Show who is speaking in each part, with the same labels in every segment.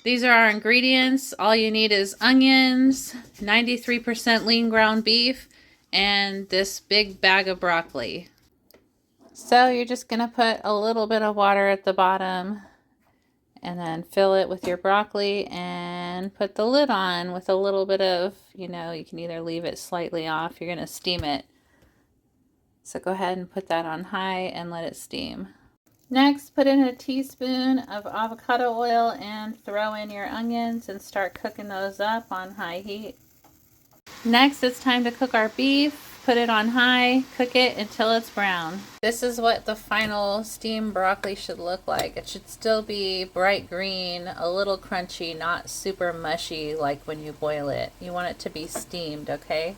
Speaker 1: These are our ingredients. All you need is onions, 93% lean ground beef, and this big bag of broccoli. So you're just going to put a little bit of water at the bottom and then fill it with your broccoli and put the lid on with a little bit of, you can either leave it slightly off. You're going to steam it. So go ahead and put that on high and let it steam. Next, put in a teaspoon of avocado oil and throw in your onions and start cooking those up on high heat. Next, it's time to cook our beef. Put it on high, cook it until it's brown. This is what the final steamed broccoli should look like. It should still be bright green, a little crunchy, not super mushy like when you boil it. You want it to be steamed, okay?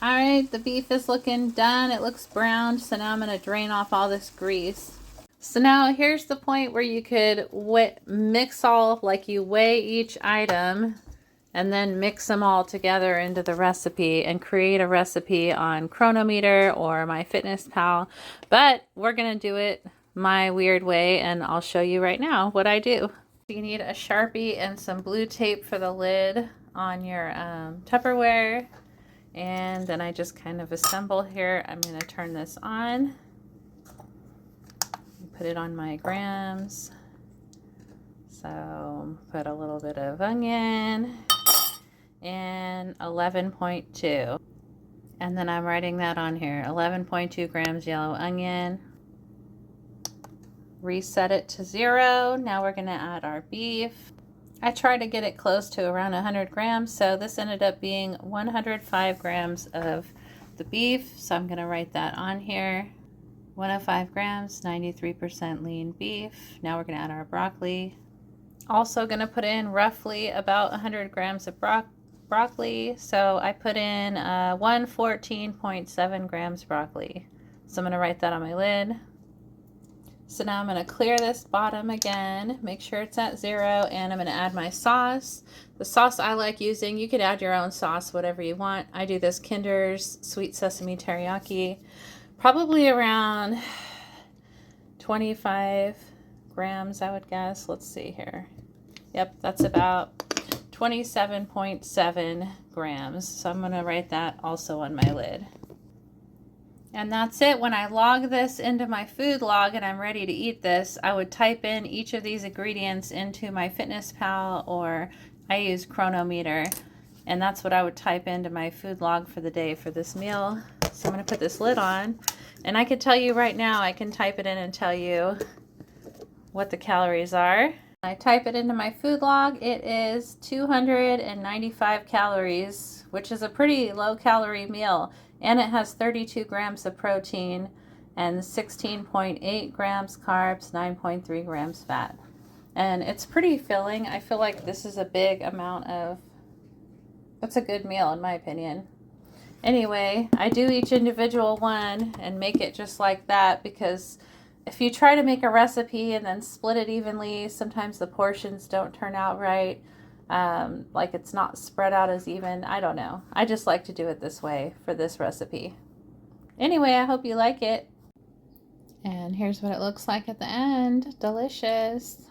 Speaker 1: Alright, the beef is looking done. It looks brown, so now I'm going to drain off all this grease. So now here's the point where you could mix all, like you weigh each item and then mix them all together into the recipe and create a recipe on Chronometer or MyFitnessPal. But we're going to do it my weird way, and I'll show you right now what I do. You need a Sharpie and some blue tape for the lid on your Tupperware. And then I just kind of assemble here. I'm going to turn this on. Put it on my grams. So put a little bit of onion and 11.2. And then I'm writing that on here. 11.2 grams yellow onion. Reset it to 0. Now we're going to add our beef. I try to get it close to around 100 grams, so this ended up being 105 grams of the beef. So I'm going to write that on here. 105 grams, 93% lean beef. Now we're going to add our broccoli. Also going to put in roughly about 100 grams of broccoli. So I put in 114.7 grams broccoli. So I'm going to write that on my lid. So now I'm going to clear this bottom again, make sure it's at 0, and I'm going to add my sauce. The sauce I like using, you could add your own sauce, whatever you want. I do this Kinder's Sweet Sesame Teriyaki, probably around 25 grams, I would guess. Let's see here. Yep, that's about 27.7 grams. So I'm going to write that also on my lid. And that's it. When I log this into my food log and I'm ready to eat this, I would type in each of these ingredients into MyFitnessPal, or I use Chronometer, and that's what I would type into my food log for the day for this meal. So I'm going to put this lid on, and I can tell you right now, I can type it in and tell you what the calories are. I type it into my food log. It is 295 calories, which is a pretty low calorie meal. And it has 32 grams of protein and 16.8 grams carbs, 9.3 grams fat. And it's pretty filling. I feel like this is a big amount of, that's a good meal in my opinion. Anyway, I do each individual one and make it just like that, because if you try to make a recipe and then split it evenly, sometimes the portions don't turn out right. Like it's not spread out as even. I don't know. I just like to do it this way for this recipe. Anyway, I hope you like it. And here's what it looks like at the end. Delicious.